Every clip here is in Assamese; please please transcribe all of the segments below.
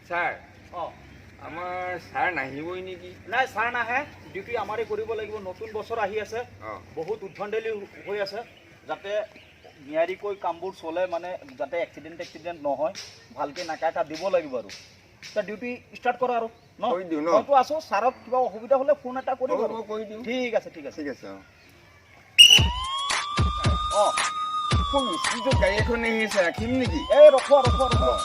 স্যাৰ আমাৰ স্যাৰ নাহিবই নেকি? নাই স্যাৰ নাহে, ডিউটি আমাৰে কৰিব লাগিব। নতুন বছৰ আহি আছে, বহুত উদ্ভণ্ডালি হৈ আছে, যাতে নিয়াৰিকৈ কামবোৰ চলে, মানে যাতে এক্সিডেণ্ট নহয়, ভালকৈ নাকা এটা দিব লাগিব আৰু। ডিউটি ষ্টাৰ্ট কৰা আৰু মইতো আছো। ছাৰক কিবা অসুবিধা হ'লে ফোন এটা কৰিব। ঠিক আছে ঠিক আছে ঠিক আছে। গাড়ী এখন আহি আছে, ৰাখিম নেকি? এই ৰখোৱা ৰখোৱা ৰখোৱা।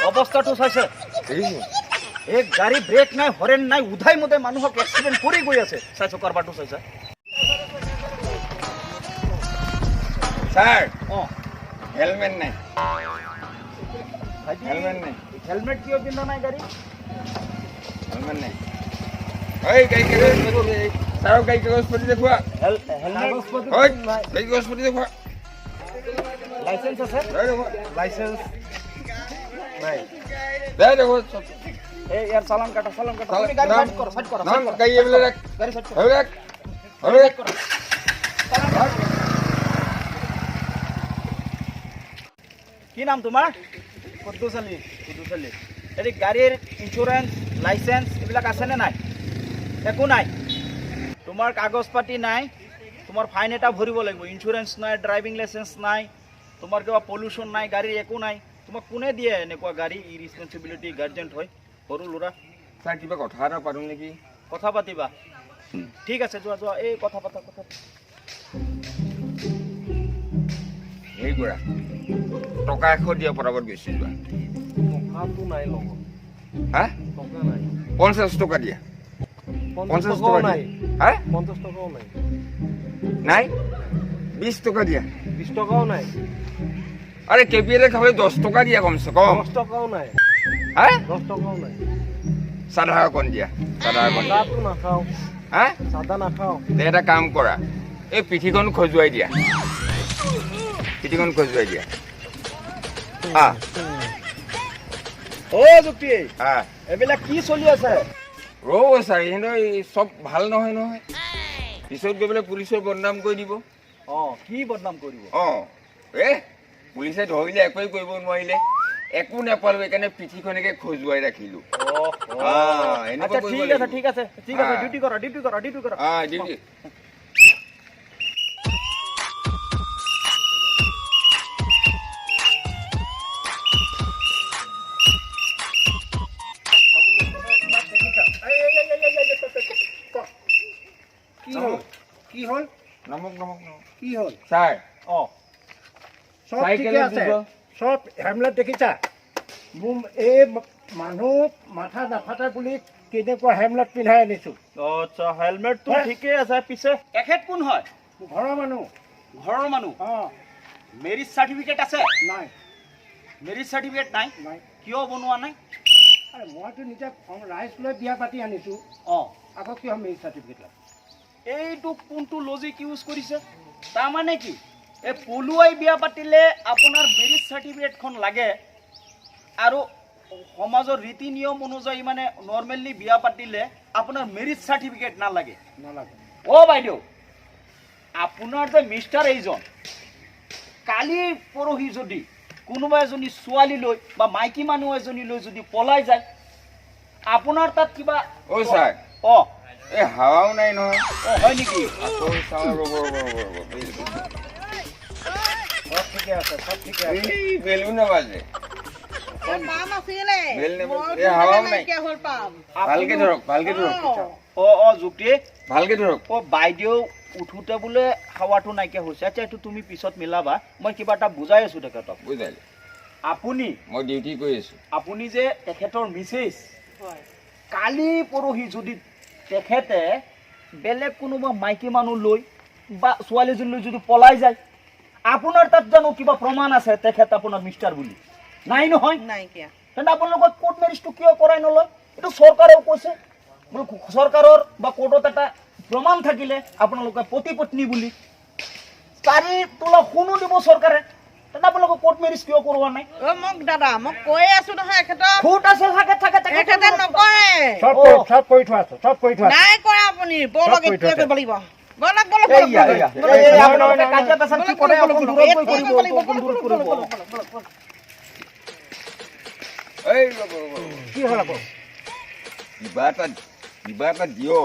অৱস্থাটো চাইছে, এই গাড়ী ব্ৰেক নাই, হৰেণ নাই, উধাই মুধাই মানুহক এক্সিডেণ্ট কৰি গৈ আছে। চাইছো কাৰবাৰটো চাইছে স্যার? হেলমেট নাই। হেলমেট নাই। হেলমেট কিয় পিন্ধা নাই? গাড়ী হেলমেট নাই। ওই গাড়ী কাগজ স্যার, গাড়ী কাগজ পাতি দেখুৱা। গাড়ী কাগজ পাতি দেখুৱা। লাইসেন্স আছে? লাইসেন্স নাই। দে দেখো এই ইয়ার চালান কাটা, চালান কাটা। তুমি গাড়ি সাইড করো, সাইড করো। নাম গাড়ী এবেলে রাখ। গাড়ি সাইড করো। এবেলে রাখ। এবেলে রাখ। কি নাম তোমাৰ? কুদ্দুছ আলী। কুদ্দুছ আলী। এই গাড়ীৰ ইঞ্চুৰেঞ্চ, লাইসেন্স এইবিলাক আছে নে নাই? একো নাই। তোমাৰ কাগজ পাতি নাই, তোমাৰ ফাইন এটা ভৰিব লাগিব। ইঞ্চুৰেঞ্চ নাই, ড্ৰাইভিং লাইসেন্স নাই, তোমাৰ কিবা পলিউশ্যন নাই, গাড়ীৰ একো নাই। তোমাক কোনে দিয়ে এনেকুৱা গাড়ী? ইৰেছপন্সিবিলিটি গাৰ্জেণ্ট হয়, সৰু ল'ৰা। স্যাৰ কিবা কথা এটা পাতো নেকি? কথা পাতিবা? ঠিক আছে, যোৱা যোৱা। এই কথা পাতা, কথা। এই কৰা টকা 100 দিয়া, পটাপট গৈছো যোৱা। টকাটো নাই লগত। হা? টকা নাই। 50 টকা দিয়া। 50 টকা নাই। হা? 50 টকাও নাই। নাই? 20 টকা দিয়া। 20 টকাও নাই। আরে কেপিএলে খাবে 10 টকা দিয়া কমসে কম। 10 টকাও নাই। হ্যাঁ? 10 টকাও নাই। সাদা কোন দিয়া? সাদা কোন? সাদাটো নাখাও। হ্যাঁ? সাদা নাখাও। এটা কাম কৰা, এই পিঠিখন খজুৱাই দিয়া। পিঠিখন খজুৱাই দিয়া। ও যুক্তি, এইবিলাক কি চলি আছে? ৰ'ব ছাৰ, সিহঁতৰ চব ভাল নহয় নহয়, পিছত গৈ পেলাই পুলিচৰ বদনাম কৰি দিব। কি বদনাম কৰিব? পুলিচে ধৰিলে একোৱেই কৰিব নোৱাৰিলে, একো নাপালো, সেইকাৰণে পিঠিখনকে খজুৱাই ৰাখিলো। ঠিক আছে ঠিক আছে ঠিক আছে, ডিউটি কৰা, ডিউটি কৰা, ডিউটি কৰা। ডিউটি। কি হল? নমক নমক নমক। কি হল? স্যার সব ঠিকে আছে, সব হেমলেট দেখিছা? এই মানুহ মাথা নাফাটা বুলি কেনেকুৱা হেমলেট পিন্ধাই আনিছো। আচ্ছা, হেলমেটটো ঠিকে আছে। পিছে এখেত কোন হয়? ঘৰৰ মানুহ। ঘৰৰ মানুহ? মেৰিজ চাৰ্টিফিকেট আছে? নাই। মেৰিজ চাৰ্টিফিকেট নাই? নাই। কিয় বনোৱা নাই? মইতো নিজে ৰাইজ লৈ বিয়া পাতি আনিছো, আকৌ কিয় মেৰিজ চাৰ্টিফিকেট লাগে? এইটো কোনটো লজিক ইউজ কৰিছে? তাৰমানে কি, এই পলুৱাই বিয়া পাতিলে আপোনাৰ মেৰিজ চাৰ্টিফিকেটখন লাগে, আৰু সমাজৰ ৰীতি নিয়ম অনুযায়ী মানে নৰ্মেলি বিয়া পাতিলে আপোনাৰ মেৰিজ চাৰ্টিফিকেট নালাগে। নালাগে। বাইদেউ, আপোনাৰ যে মিষ্টাৰ এইজন কালি পৰহি যদি কোনোবা এজনী ছোৱালী লৈ বা মাইকী মানুহ এজনী লৈ যদি পলাই যায়, আপোনাৰ তাত কিবা? ছাৰ, এই হাৱাও নাই নহয়। হয় নেকি? আকৌ চাওঁ, ৰ'ব ৰ'ব ৰ'ব ৰ'ব। সব ঠিকে আছে, সব ঠিকে আছে। এই বেলুন নাবাজে। ভালকে ধৰক, ভালকে ধৰক। যুক্তি, ভালকে ধৰক। বাইদেউ উঠোতে বোলে হাৱাটো নাইকিয়া হৈছে। আচ্ছা, এইটো তুমি পিছত মিলাবা, মই কিবা এটা বুজাই আছো তেখেতক। বুজাইলে? আপুনি, মই ডিউটি কৰি আছো। আপুনি যে তেখেতৰ মিছেছ, কালি পৰহি যদি তেখেতে বেলেগ কোনোবা মাইকী মানুহ লৈ বা ছোৱালীজনী লৈ যদি পলাই যায়, আপোনাৰ তাত জানো কিবা প্ৰমাণ আছে তেখেত আপোনাৰ মিষ্টাৰ বুলি? নাই নহয়। নাইকিয়া। তেন্তে আপোনালোকক কোৰ্ট মেৰিজটো কিয় কৰাই নলয়? এইটো চৰকাৰেও কৈছে, চৰকাৰৰ বা কোৰ্টত এটা প্ৰমাণ থাকিলে আপোনালোকে পতি পত্নী বুলি 4 তোলা শুনো দিব চৰকাৰে তেনে আপোনালোকে কোৰ্ট মেৰিজ কিয় কৰোৱা নাই মোক দাদা মোক কৈ আছো নহয় এখেতক ফুট আছে থাকে এখেতে নকৰে সব কৰি থোৱা আছে সব কৰি থোৱা নাই কৰে আপুনি বলক এতিয়া কৰিব লাগিব বলক আপোনালোকে কাজিয়া পেচাল কি কৰে অকণ দূৰত গৈ কৰিব অকণ দূৰত কৰিব এই ৰ'ব কি হ'ল আকৌ কিবা এটা দিয়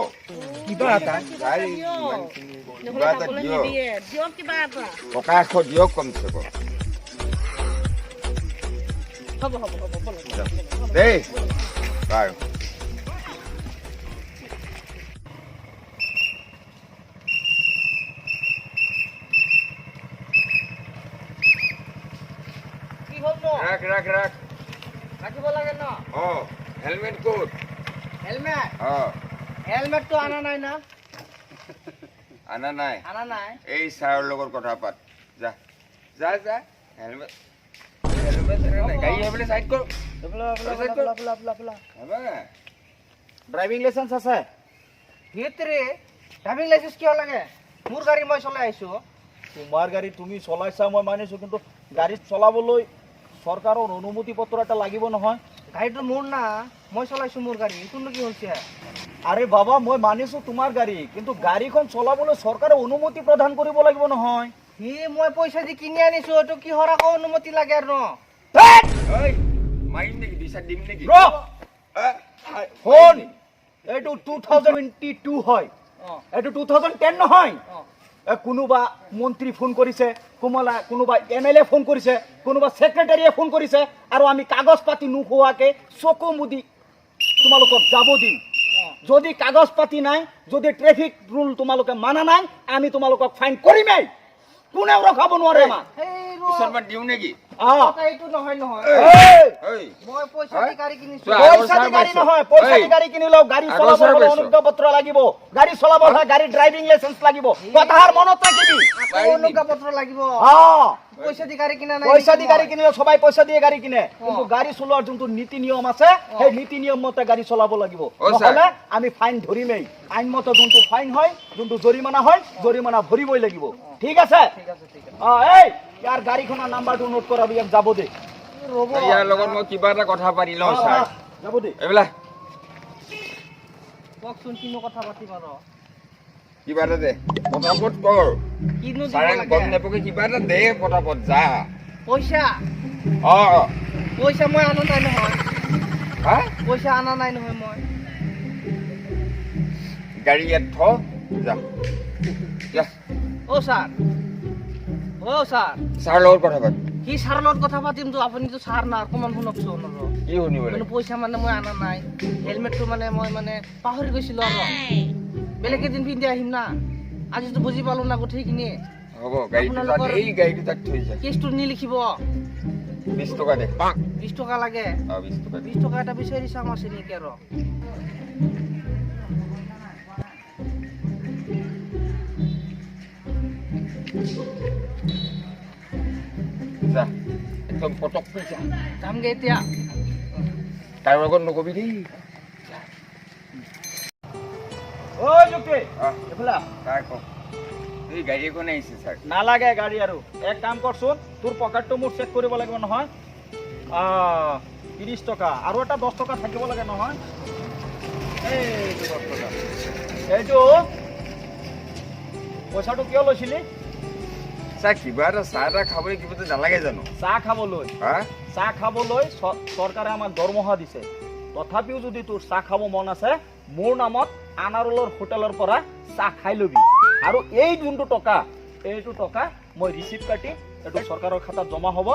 কিবা এটা গাড়ী কিবা এটা দিয় দিয়ক কিবা এটা প্ৰকাশ দিয়ক কমচে কম হ'ব দেই বাৰু কি হ'ল ন ৰাখ ৰাখিব লাগে ন হেলমেট ক'ত হেলমেটটো আনা নাই না আনা নাই আনা নাই এই ছাৰৰ লগত কথা পাত যা হেলমেট গাড়ী আহিবলৈ চাইড কৰ ড্ৰাইভিং লাইচেন্স আছে ভিতৰে ড্ৰাইভিং লাইসেন্স কিয় লাগে মোৰ গাড়ী মই চলাই আছো তোমাৰ গাড়ী তুমি চলাইছা মই মানিছো কিন্তু গাড়ী চলাবলৈ চৰকাৰৰ অনুমতি পত্ৰ এটা লাগিব নহয় গাড়ীটো মোৰ না মই চলাইছো মোৰ গাড়ী এইটোনো কি হৈছে আৰে বাবা মই মানিছো তোমাৰ গাড়ী কিন্তু গাড়ীখন চলাবলৈ চৰকাৰে অনুমতি প্ৰদান কৰিব লাগিব নহয় সি মই পইচা দি কিনি আনিছো এইটো কিহৰ আকৌ অনুমতি লাগে আৰু মাৰিম নেকি বিচাৰ দিম নেকি ফোন এইটো 2022 হয় এইটো 2010 নহয় কোনোবা মন্ত্ৰী ফোন কৰিছে কোনোবা MLA ফোন কৰিছে কোনোবা সেক্ৰেটাৰীয়ে ফোন কৰিছে আৰু আমি কাগজ পাতি নোহোৱাকে চকু মুদি তোমালোকক যাব দিম যদি কাগজ পাতি নাই যদি ট্ৰেফিক ৰুল তোমালোকে মানা নাই আমি তোমালোকক ফাইন কৰিমেই কোনেও ৰখাব নোৱাৰে আমাক পিছৰবাৰ দিওঁ নেকি এইটো নহয় মই পইচা দি গাড়ী কিনিছো পইচা দি গাড়ী নহয় পইচা দি গাড়ী কিনিলেও গাড়ী চলাবলৈ অনুজ্ঞা পত্ৰ লাগিব গাড়ী চলাবলৈ গাড়ী ড্ৰাইভিং লাইসেন্স লাগিব কথাৰ মনত ৰাখিবি অনুজ্ঞা পত্ৰ লাগিব পইচা দি গাড়ী কিনা নাই পইচা দি গাড়ী কিনিলে সবাই পইচা দিয়ে গাড়ী কিনে কিন্তু গাড়ী চলোৱাৰ যোনটো নীতি নিয়ম আছে সেই নীতি নিয়ম মতে গাড়ী চলাব লাগিব নহলে আমি ফাইন ধৰিমেই আইন মতে যোনটো ফাইন হয় যোনটো জৰিমনা হয় জৰিমনা ভৰিবই লাগিব ঠিক আছে এই ইয়াৰ গাড়ীখনৰ নাম্বাৰটো নোট কৰাবি ইয়াক যাব দে ইয়াৰ লগত মই কিবা এটা কথা পাতি লওঁ ছাৰ যাব দে এইবিলাক কওকচোন কিনো কথা পাতিম আৰু কিবা এটা দে পটাপট কৰ কিনো দিব ছাৰে গম লাগে নাপাকে কিবা এটা দে পটাপট যা পইচা পইচা মই আনা নাই নহয় হা পইচা আনা নাই নহয় মই গাড়ী ইয়াত থ যা ছাৰ ছাৰ লগত কথা পাত কি ছাৰ লগত কথা পাতিমতো আপুনিতো ছাৰ না অকণমান শুনকচোন আৰু কি শুনিব লাগে পইচা মানে মই আনা নাই হেলমেটটো মানে মই পাহৰি গৈছিলো আৰু বেলেগ এদিন পিন্ধি আহিম না আজিতো বুজি পালো না গোটেইখিনি হ'ব গাড়ীটো তাত এই গাড়ীটো তাত থৈ যা কেছটো নিলিখিব 20 টকা দে 20 টকা লাগে 20 টকা 20 টকা এটা বিচাৰি চাম আছে নেকি আৰু যা একদম পটককৈ যা যামগে এতিয়া তাৰ লগত নকবি দেই ওই যুক্তি এফালে তাৰ কওক এই গাড়ী এখন আহিছে ছাৰ নালাগে গাড়ী আৰু এক কাম কৰচোন তোৰ পকেটটো মোৰ চেক কৰিব লাগিব নহয় 30 টকা আৰু এটা 10 টকা থাকিব লাগে নহয় এইটো 10 টকা এইটো পইচাটো কিয় লৈছিলি ছাৰ কিবা এটা চাহ এটা খাবলৈ কিবা এটা নালাগে জানো চাহ খাবলৈ হা চাহ খাবলৈ চৰকাৰে আমাক দৰমহা দিছে তথাপিও যদি তোৰ চাহ খাব মন আছে মোৰ নামত আনাৰুলৰ হোটেলৰ পৰা চাহ খাই ল'বি আৰু এই যোনটো টকা এইটো টকা মই ৰিচিপ্ট কাটি এইটো চৰকাৰৰ খাতাত জমা হ'ব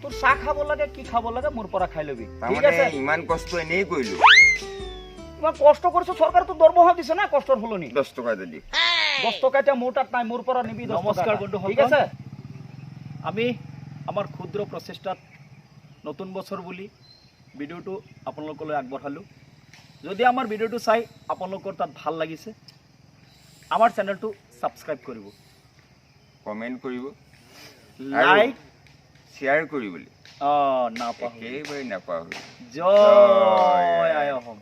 তোৰ চাহ খাব লাগে কি খাব লাগে মোৰ পৰা খাই ল'বি ঠিক আছে ইমান কষ্ট এনেই কৰিলো ইমান কষ্ট কৰিছো চৰকাৰে তোৰ দৰমহা দিছে না কষ্টৰ সলনি 10 টকা দি 10 টকা এতিয়া মোৰ তাত নাই মোৰ পৰা নিবি নমস্কাৰ বন্ধুসকল ঠিক আছে আমি আমাৰ ক্ষুদ্ৰ প্ৰচেষ্টাত নতুন বছৰ বুলি ভিডিঅ'টো আপোনালোকলৈ আগবঢ়ালোঁ যদি আমাৰ ভিডিঅ'টো চাই আপোনালোকৰ তাত ভাল লাগিছে আমাৰ চেনেলটো ছাবস্ক্ৰাইব কৰিব কমেণ্ট কৰিব লাইক শ্বেয়াৰ কৰিবলৈ নাপাহৰিব একেবাৰে নাপাহৰিব জয় আই অসম